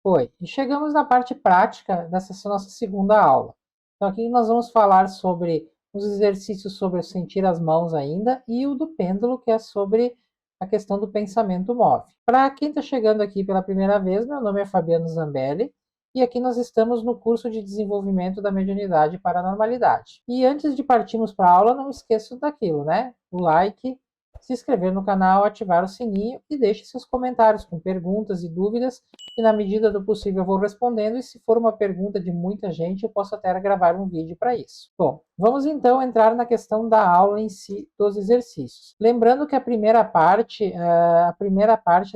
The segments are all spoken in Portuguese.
Oi, e chegamos na parte prática dessa nossa segunda aula. Então, aqui nós vamos falar sobre os exercícios sobre sentir as mãos ainda e o do pêndulo, que é sobre a questão do pensamento móvel. Para quem está chegando aqui pela primeira vez, meu nome é Fabiano Zambelli e aqui nós estamos no curso de desenvolvimento da mediunidade para a normalidade. E antes de partirmos para a aula, não esqueça daquilo, né? O like, se inscrever no canal, ativar o sininho e deixe seus comentários com perguntas e dúvidas e na medida do possível eu vou respondendo, e se for uma pergunta de muita gente, eu posso até gravar um vídeo para isso. Bom, vamos então entrar na questão da aula em si, dos exercícios. Lembrando que a primeira parte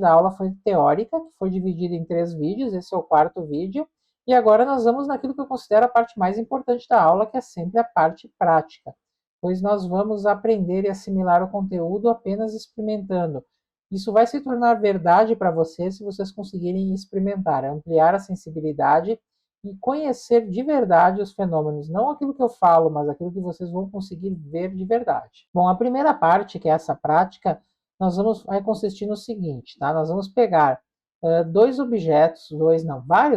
da aula foi teórica, que foi dividida em 3 vídeos, esse é o 4º vídeo, e agora nós vamos naquilo que eu considero a parte mais importante da aula, que é sempre a parte prática, pois nós vamos aprender e assimilar o conteúdo apenas experimentando. Isso vai se tornar verdade para vocês se vocês conseguirem experimentar, ampliar a sensibilidade e conhecer de verdade os fenômenos. Não aquilo que eu falo, mas aquilo que vocês vão conseguir ver de verdade. Bom, a primeira parte, que é essa prática, vai consistir no seguinte, tá? Nós vamos pegar vários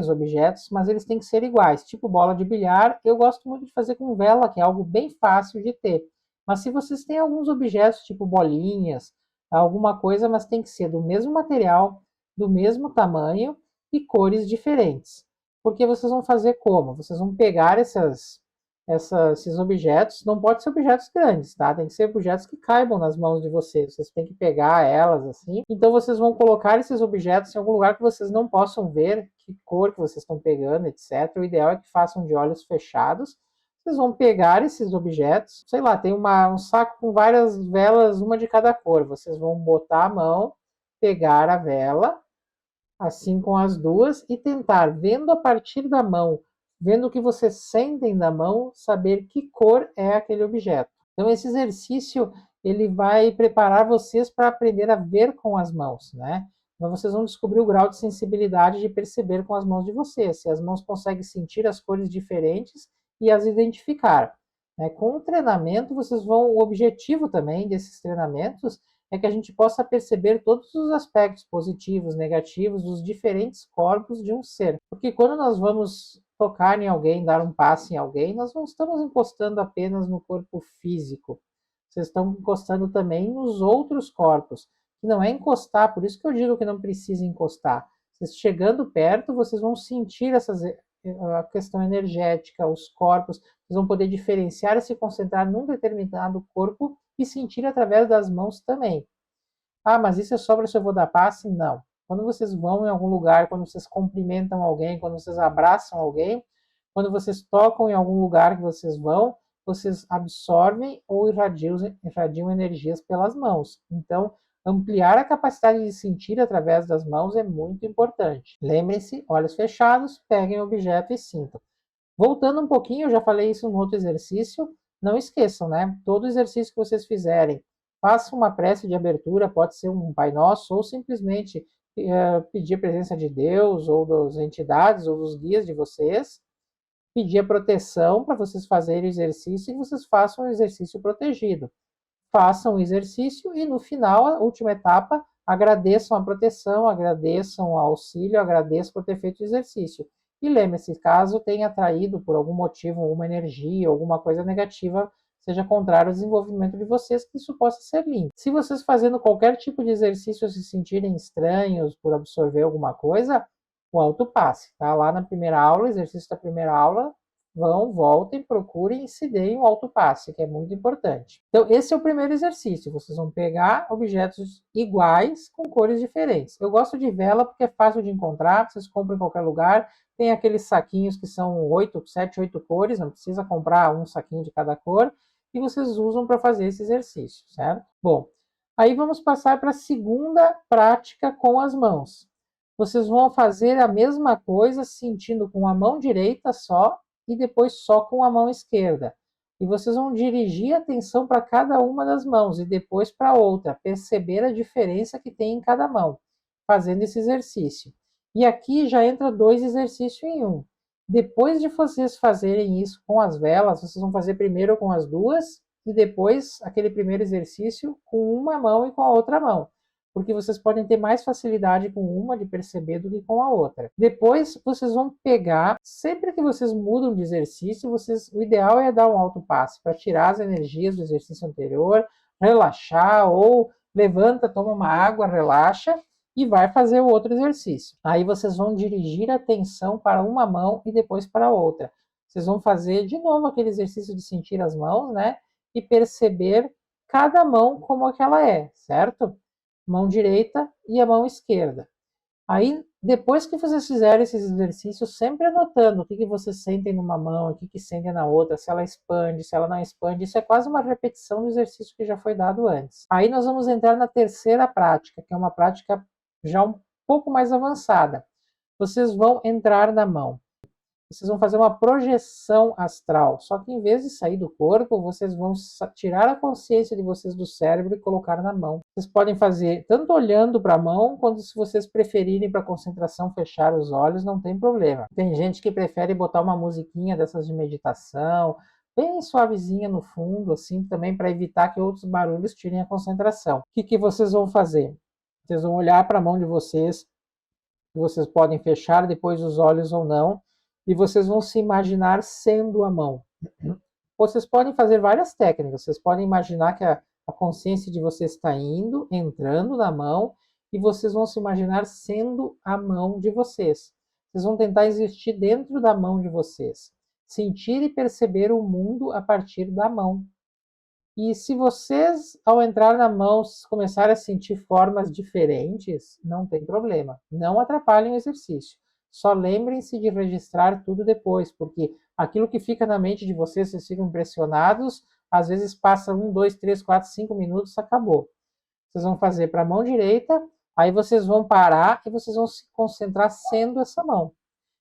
objetos, mas eles têm que ser iguais, tipo bola de bilhar. Eu gosto muito de fazer com vela, que é algo bem fácil de ter. Mas se vocês têm alguns objetos, tipo bolinhas, alguma coisa, mas tem que ser do mesmo material, do mesmo tamanho e cores diferentes. Porque vocês vão fazer como? Vocês vão pegar esses objetos, não pode ser objetos grandes, tá? Tem que ser objetos que caibam nas mãos de vocês. Vocês têm que pegar elas assim. Então vocês vão colocar esses objetos em algum lugar que vocês não possam ver que cor que vocês estão pegando, etc. O ideal é que façam de olhos fechados. Vocês vão pegar esses objetos, sei lá, tem um saco com várias velas, uma de cada cor. Vocês vão botar a mão, pegar a vela, assim com as duas, e tentar, vendo a partir da mão, vendo o que vocês sentem da mão, saber que cor é aquele objeto. Então, esse exercício ele vai preparar vocês para aprender a ver com as mãos, né? Então, vocês vão descobrir o grau de sensibilidade de perceber com as mãos de vocês, se as mãos conseguem sentir as cores diferentes e as identificar. Né? Com o treinamento, o objetivo também desses treinamentos é que a gente possa perceber todos os aspectos positivos, negativos, dos diferentes corpos de um ser. Porque quando nós vamos tocar em alguém, dar um passe em alguém, nós não estamos encostando apenas no corpo físico. Vocês estão encostando também nos outros corpos. Que não é encostar, por isso que eu digo que não precisa encostar. Vocês chegando perto, vocês vão sentir a questão energética, os corpos, vocês vão poder diferenciar e se concentrar num determinado corpo e sentir através das mãos também. Ah, mas isso é só para se eu vou dar passe? Não. Quando vocês vão em algum lugar, quando vocês cumprimentam alguém, quando vocês abraçam alguém, quando vocês tocam em algum lugar que vocês absorvem ou irradiam energias pelas mãos. Então, ampliar a capacidade de sentir através das mãos é muito importante. Lembrem-se, olhos fechados, peguem o objeto e sintam. Voltando um pouquinho, eu já falei isso no outro exercício, não esqueçam, né? Todo exercício que vocês fizerem, façam uma prece de abertura, pode ser um Pai Nosso, ou simplesmente pedir a presença de Deus, ou das entidades, ou dos guias de vocês, pedir a proteção para vocês fazerem o exercício e vocês façam o exercício protegido. Façam o exercício e no final, a última etapa, agradeçam a proteção, agradeçam o auxílio, agradeçam por ter feito o exercício. E lembre-se, caso tenha atraído por algum motivo alguma energia, alguma coisa negativa, seja contrário ao desenvolvimento de vocês, que isso possa ser limpo. Se vocês fazendo qualquer tipo de exercício se sentirem estranhos por absorver alguma coisa, o autopasse, tá? Lá na primeira aula, exercício da primeira aula, voltem, procurem e se deem o autopasse, que é muito importante. Então, esse é o primeiro exercício. Vocês vão pegar objetos iguais com cores diferentes. Eu gosto de vela porque é fácil de encontrar, vocês compram em qualquer lugar. Tem aqueles saquinhos que são 7, 8 cores, não precisa comprar um saquinho de cada cor, e vocês usam para fazer esse exercício, certo? Bom, aí vamos passar para a segunda prática com as mãos. Vocês vão fazer a mesma coisa sentindo com a mão direita só e depois só com a mão esquerda. E vocês vão dirigir a atenção para cada uma das mãos e depois para outra, perceber a diferença que tem em cada mão, fazendo esse exercício. E aqui já entra 2 exercícios em um. Depois de vocês fazerem isso com as velas, vocês vão fazer primeiro com as duas e depois aquele primeiro exercício com uma mão e com a outra mão. porque vocês podem ter mais facilidade com uma de perceber do que com a outra. Depois, vocês vão pegar, sempre que vocês mudam de exercício, o ideal é dar um alto passe para tirar as energias do exercício anterior, relaxar, ou levanta, toma uma água, relaxa e vai fazer o outro exercício. Aí vocês vão dirigir a atenção para uma mão e depois para a outra. Vocês vão fazer de novo aquele exercício de sentir as mãos, né? E perceber cada mão como que ela é, certo? Mão direita e a mão esquerda. Aí, depois que vocês fizerem esses exercícios, sempre anotando o que vocês sentem numa mão, o que sentem na outra, se ela expande, se ela não expande. Isso é quase uma repetição do exercício que já foi dado antes. Aí nós vamos entrar na terceira prática, que é uma prática já um pouco mais avançada. Vocês vão entrar na mão. Vocês vão fazer uma projeção astral, só que em vez de sair do corpo, vocês vão tirar a consciência de vocês do cérebro e colocar na mão. Vocês podem fazer tanto olhando para a mão, quanto se vocês preferirem para concentração fechar os olhos, não tem problema. Tem gente que prefere botar uma musiquinha dessas de meditação, bem suavezinha no fundo, assim, também para evitar que outros barulhos tirem a concentração. O que vocês vão fazer? Vocês vão olhar para a mão de vocês podem fechar depois os olhos ou não, e vocês vão se imaginar sendo a mão. Vocês podem fazer várias técnicas. Vocês podem imaginar que a consciência de vocês está indo, entrando na mão, e vocês vão se imaginar sendo a mão de vocês. Vocês vão tentar existir dentro da mão de vocês. Sentir e perceber o mundo a partir da mão. E se vocês, ao entrar na mão, começarem a sentir formas diferentes, não tem problema. Não atrapalhem o exercício. Só lembrem-se de registrar tudo depois, porque aquilo que fica na mente de vocês ficam impressionados, às vezes passa 1, 2, 3, 4, 5 minutos, acabou. Vocês vão fazer para a mão direita, aí vocês vão parar e vocês vão se concentrar sendo essa mão.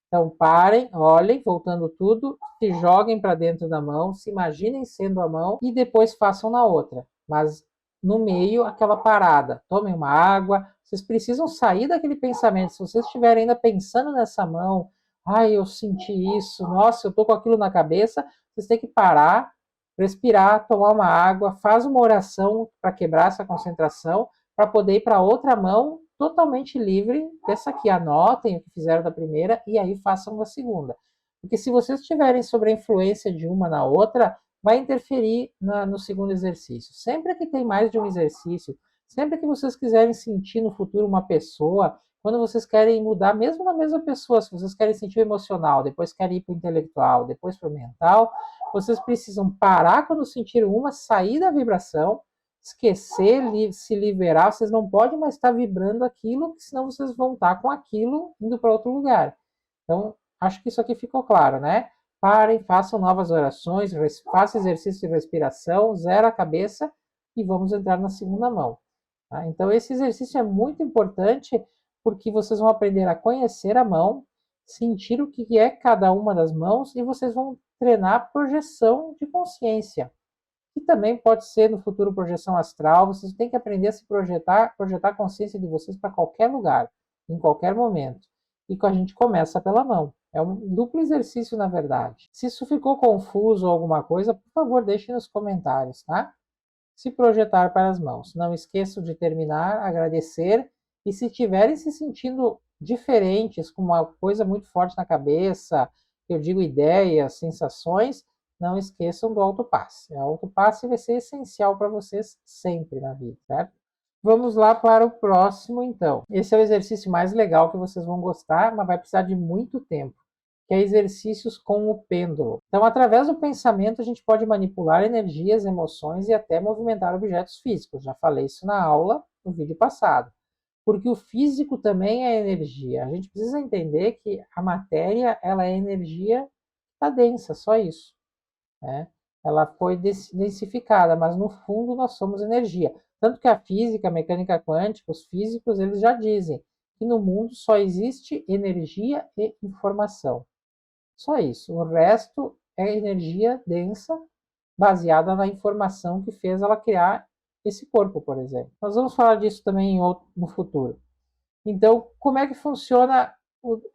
Então parem, olhem, voltando tudo, se joguem para dentro da mão, se imaginem sendo a mão e depois façam na outra. Mas no meio, aquela parada. Tomem uma água. Vocês precisam sair daquele pensamento. Se vocês estiverem ainda pensando nessa mão, ai, eu senti isso, nossa, eu tô com aquilo na cabeça, vocês têm que parar, respirar, tomar uma água, faz uma oração para quebrar essa concentração, para poder ir para outra mão totalmente livre dessa aqui. Anotem o que fizeram da primeira e aí façam da segunda. Porque se vocês estiverem sob a influência de uma na outra, vai interferir no segundo exercício. Sempre que tem mais de um exercício, sempre que vocês quiserem sentir no futuro uma pessoa, quando vocês querem mudar, mesmo na mesma pessoa, se vocês querem sentir o emocional, depois querem ir para o intelectual, depois para o mental, vocês precisam parar quando sentir uma, sair da vibração, esquecer, se liberar. Vocês não podem mais estar vibrando aquilo, senão vocês vão estar com aquilo indo para outro lugar. Então, acho que isso aqui ficou claro, né? Parem, façam novas orações, façam exercício de respiração, zera a cabeça e vamos entrar na segunda mão. Tá? Então, esse exercício é muito importante porque vocês vão aprender a conhecer a mão, sentir o que é cada uma das mãos e vocês vão treinar a projeção de consciência. E também pode ser no futuro projeção astral. Vocês têm que aprender a se projetar a consciência de vocês para qualquer lugar, em qualquer momento. E a gente começa pela mão. É um duplo exercício, na verdade. Se isso ficou confuso ou alguma coisa, por favor, deixe nos comentários, tá? Se projetar para as mãos. Não esqueçam de terminar, agradecer. E se estiverem se sentindo diferentes, com uma coisa muito forte na cabeça, eu digo ideias, sensações, não esqueçam do autopasse. O autopasse vai ser essencial para vocês sempre na vida, certo? Vamos lá para o próximo, então. Esse é o exercício mais legal que vocês vão gostar, mas vai precisar de muito tempo, que é exercícios com o pêndulo. Então, através do pensamento, a gente pode manipular energias, emoções e até movimentar objetos físicos. Já falei isso na aula, no vídeo passado. Porque o físico também é energia. A gente precisa entender que a matéria, ela é energia, está densa, só isso. Né? Ela foi densificada, mas no fundo nós somos energia. Tanto que a física, a mecânica quântica, os físicos, eles já dizem que no mundo só existe energia e informação. Só isso. O resto é energia densa, baseada na informação que fez ela criar esse corpo, por exemplo. Nós vamos falar disso também no futuro. Então, como é que funciona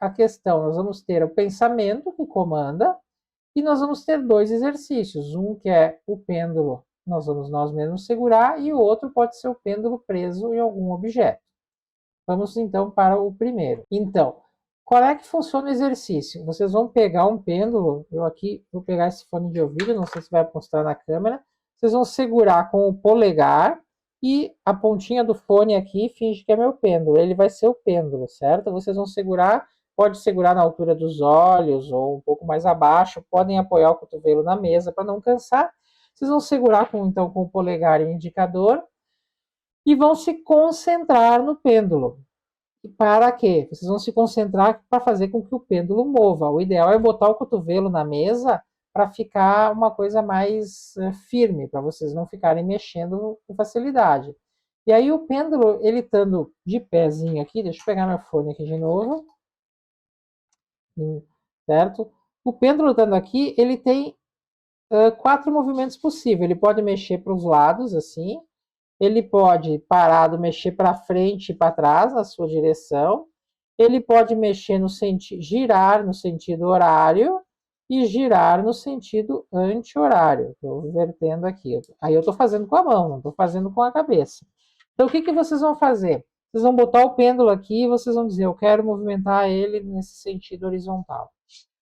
a questão? Nós vamos ter o pensamento que comanda, e nós vamos ter dois exercícios. Um que é o pêndulo nós vamos nós mesmos segurar, e o outro pode ser o pêndulo preso em algum objeto. Vamos então para o primeiro. Então, qual é que funciona o exercício? Vocês vão pegar um pêndulo, eu aqui vou pegar esse fone de ouvido, não sei se vai mostrar na câmera, vocês vão segurar com o polegar e a pontinha do fone aqui finge que é meu pêndulo, ele vai ser o pêndulo, certo? Vocês vão segurar, pode segurar na altura dos olhos ou um pouco mais abaixo, podem apoiar o cotovelo na mesa para não cansar. Vocês vão segurar então com o polegar e o indicador e vão se concentrar no pêndulo. E para quê? Vocês vão se concentrar para fazer com que o pêndulo mova. O ideal é botar o cotovelo na mesa para ficar uma coisa mais firme, para vocês não ficarem mexendo com facilidade. E aí o pêndulo, ele estando de pezinho aqui, deixa eu pegar meu fone aqui de novo, certo? O pêndulo estando aqui, ele tem 4 movimentos possíveis. Ele pode mexer para os lados, assim, ele pode, parado, mexer para frente e para trás, na sua direção. Ele pode mexer no sentido, girar no sentido horário e girar no sentido anti-horário. Estou invertendo aqui. Aí eu estou fazendo com a mão, não estou fazendo com a cabeça. Então, o que, que vocês vão fazer? Vocês vão botar o pêndulo aqui e vocês vão dizer, eu quero movimentar ele nesse sentido horizontal.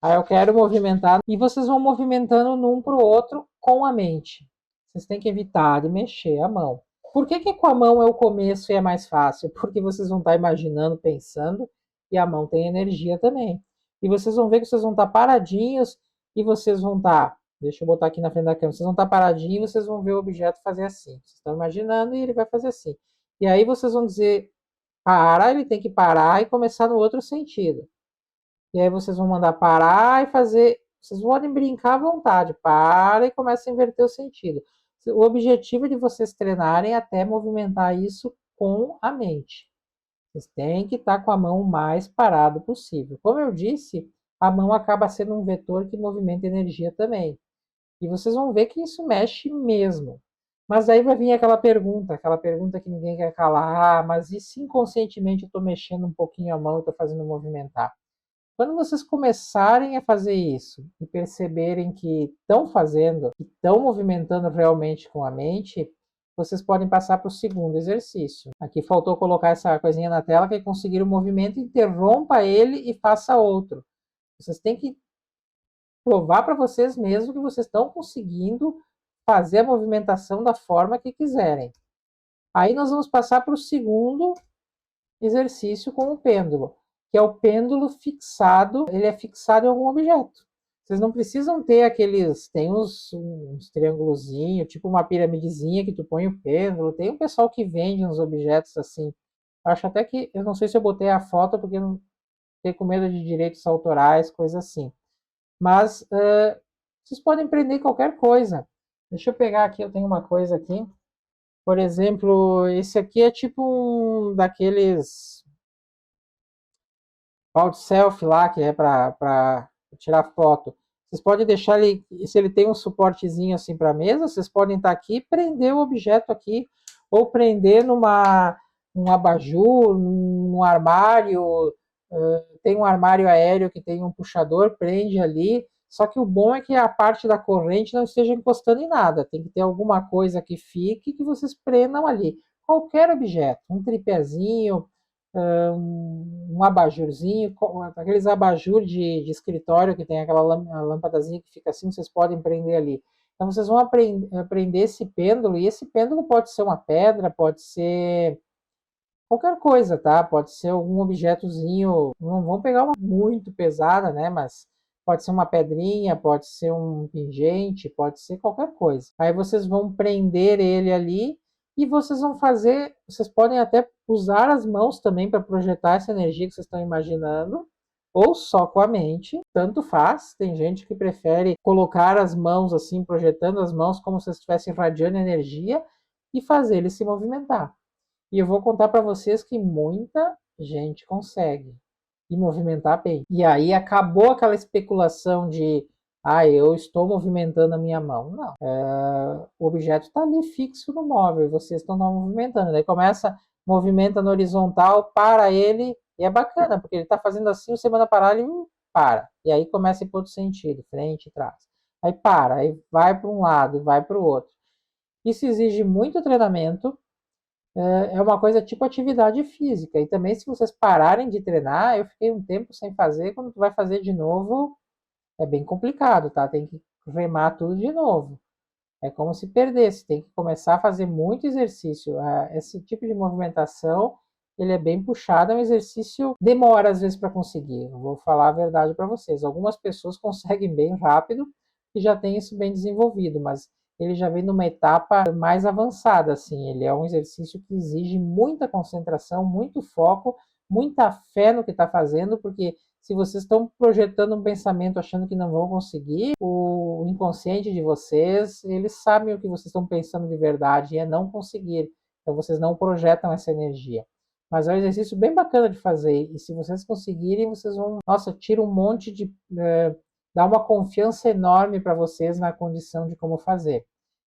Aí eu quero movimentar, e vocês vão movimentando num para o outro com a mente. Vocês têm que evitar de mexer a mão. Por que, que com a mão é o começo e é mais fácil? Porque vocês vão estar imaginando, pensando, e a mão tem energia também. E vocês vão ver que vocês vão estar paradinhos e vocês vão estar, deixa eu botar aqui na frente da câmera, vocês vão estar paradinhos e vocês vão ver o objeto fazer assim. Vocês estão imaginando e ele vai fazer assim. E aí vocês vão dizer, para, ele tem que parar e começar no outro sentido. E aí vocês vão mandar parar e fazer, vocês podem brincar à vontade, para e começa a inverter o sentido. O objetivo de vocês treinarem é até movimentar isso com a mente. Vocês têm que estar com a mão o mais parado possível. Como eu disse, a mão acaba sendo um vetor que movimenta energia também. E vocês vão ver que isso mexe mesmo. Mas aí vai vir aquela pergunta que ninguém quer calar, mas e se inconscientemente eu estou mexendo um pouquinho a mão e estou fazendo movimentar? Quando vocês começarem a fazer isso e perceberem que estão fazendo, que estão movimentando realmente com a mente, vocês podem passar para o segundo exercício. Aqui faltou colocar essa coisinha na tela, que é conseguir o movimento, interrompa ele e faça outro. Vocês têm que provar para vocês mesmos que vocês estão conseguindo fazer a movimentação da forma que quiserem. Aí nós vamos passar para o segundo exercício com o pêndulo, que é o pêndulo fixado, ele é fixado em algum objeto. Vocês não precisam ter aqueles, tem uns triângulozinhos, tipo uma piramidezinha que tu põe o pêndulo, tem um pessoal que vende uns objetos assim. Acho até que, eu não sei se eu botei a foto, porque eu não tenho com medo de direitos autorais, coisa assim. Mas vocês podem prender qualquer coisa. Deixa eu pegar aqui, eu tenho uma coisa aqui. Por exemplo, esse aqui é tipo um daqueles pau de selfie lá, que é para tirar foto. Vocês podem deixar ele, se ele tem um suportezinho assim para a mesa, vocês podem estar aqui e prender o objeto aqui, ou prender num abajur, num armário. Tem um armário aéreo que tem um puxador, prende ali. Só que o bom é que a parte da corrente não esteja encostando em nada. Tem que ter alguma coisa que fique que vocês prendam ali. Qualquer objeto, um tripézinho, um abajurzinho, aqueles abajur de escritório que tem aquela lâmpadazinha que fica assim, vocês podem prender ali. Então vocês vão prender esse pêndulo, e esse pêndulo pode ser uma pedra, pode ser qualquer coisa, tá? Pode ser algum objetozinho, não vão pegar uma muito pesada, né? Mas pode ser uma pedrinha, pode ser um pingente, pode ser qualquer coisa. Aí vocês vão prender ele ali e vocês vão fazer, vocês podem até usar as mãos também para projetar essa energia que vocês estão imaginando, ou só com a mente, tanto faz. Tem gente que prefere colocar as mãos assim, projetando as mãos como se estivesse irradiando energia e fazer ele se movimentar. E eu vou contar para vocês que muita gente consegue e movimentar bem. E aí acabou aquela especulação de eu estou movimentando a minha mão. Não. O objeto está ali fixo no móvel e vocês estão movimentando. Daí começa, movimenta no horizontal, para ele, e é bacana, porque ele está fazendo assim, você manda parar, ele para. E aí começa em outro sentido, frente e trás. Aí para, aí vai para um lado e vai para o outro. Isso exige muito treinamento, é uma coisa tipo atividade física. E também, se vocês pararem de treinar, eu fiquei um tempo sem fazer, quando tu vai fazer de novo, é bem complicado, tá? Tem que remar tudo de novo. É como se perdesse, tem que começar a fazer muito exercício. Esse tipo de movimentação, ele é bem puxado, é um exercício, demora às vezes para conseguir. Eu vou falar a verdade para vocês. Algumas pessoas conseguem bem rápido e já tem isso bem desenvolvido, mas ele já vem numa etapa mais avançada, assim. Ele é um exercício que exige muita concentração, muito foco, muita fé no que está fazendo, porque se vocês estão projetando um pensamento achando que não vão conseguir, o inconsciente de vocês, eles sabem o que vocês estão pensando de verdade e é não conseguir. Então vocês não projetam essa energia. Mas é um exercício bem bacana de fazer. E se vocês conseguirem, vocês vão, nossa, tira um monte de, dá uma confiança enorme para vocês na condição de como fazer.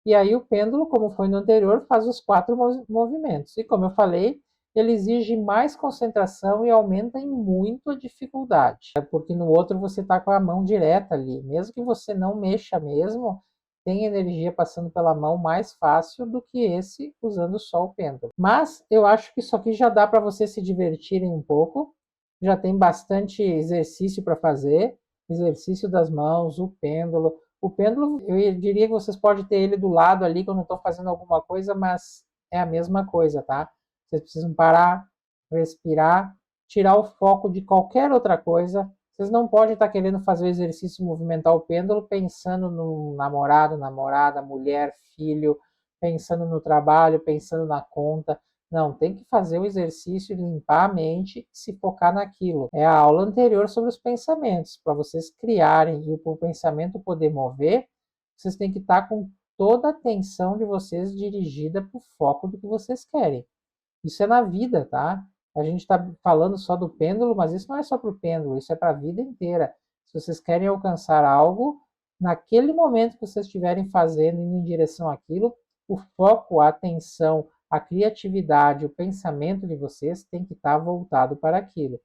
E aí o pêndulo, como foi no anterior, faz os 4 movimentos. E como eu falei, ele exige mais concentração e aumenta em muito a dificuldade. Porque no outro você está com a mão direta ali. Mesmo que você não mexa mesmo, tem energia passando pela mão mais fácil do que esse usando só o pêndulo. Mas eu acho que isso aqui já dá para vocês se divertirem um pouco. Já tem bastante exercício para fazer. Exercício das mãos, o pêndulo. O pêndulo, eu diria que vocês podem ter ele do lado ali quando estão fazendo alguma coisa, mas é a mesma coisa, tá? Vocês precisam parar, respirar, tirar o foco de qualquer outra coisa. Vocês não podem estar querendo fazer o exercício movimentar o pêndulo pensando no namorado, namorada, mulher, filho, pensando no trabalho, pensando na conta. Não, tem que fazer o exercício, limpar a mente e se focar naquilo. É a aula anterior sobre os pensamentos. Para vocês criarem e o pensamento poder mover, vocês têm que estar com toda a atenção de vocês dirigida para o foco do que vocês querem. Isso é na vida, tá? A gente está falando só do pêndulo, mas isso não é só para o pêndulo, isso é para a vida inteira. Se vocês querem alcançar algo, naquele momento que vocês estiverem fazendo, indo em direção àquilo, o foco, a atenção, a criatividade, o pensamento de vocês tem que estar voltado para aquilo.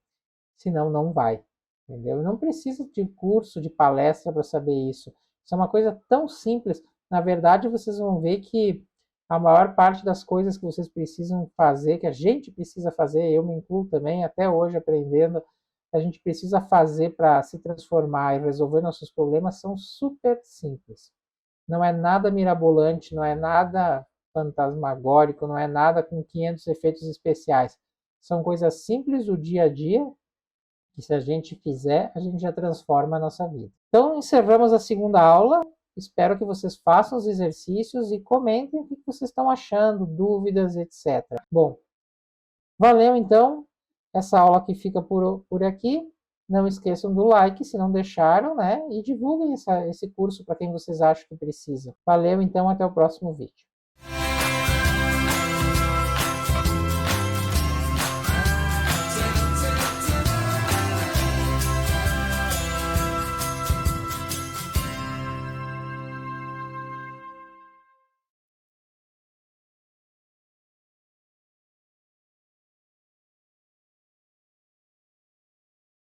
Senão, não vai. Entendeu? Não precisa de curso, de palestra para saber isso. Isso é uma coisa tão simples. Na verdade, vocês vão ver que a maior parte das coisas que vocês precisam fazer, que a gente precisa fazer, eu me incluo também, até hoje aprendendo, a gente precisa fazer para se transformar e resolver nossos problemas, são super simples. Não é nada mirabolante, não é nada fantasmagórico, não é nada com 500 efeitos especiais. São coisas simples do dia a dia, que se a gente fizer, a gente já transforma a nossa vida. Então, encerramos a segunda aula. Espero que vocês façam os exercícios e comentem o que vocês estão achando, dúvidas, etc. Bom, valeu então. Essa aula aqui fica por aqui. Não esqueçam do like, se não deixaram, né? E divulguem esse curso para quem vocês acham que precisa. Valeu então, até o próximo vídeo.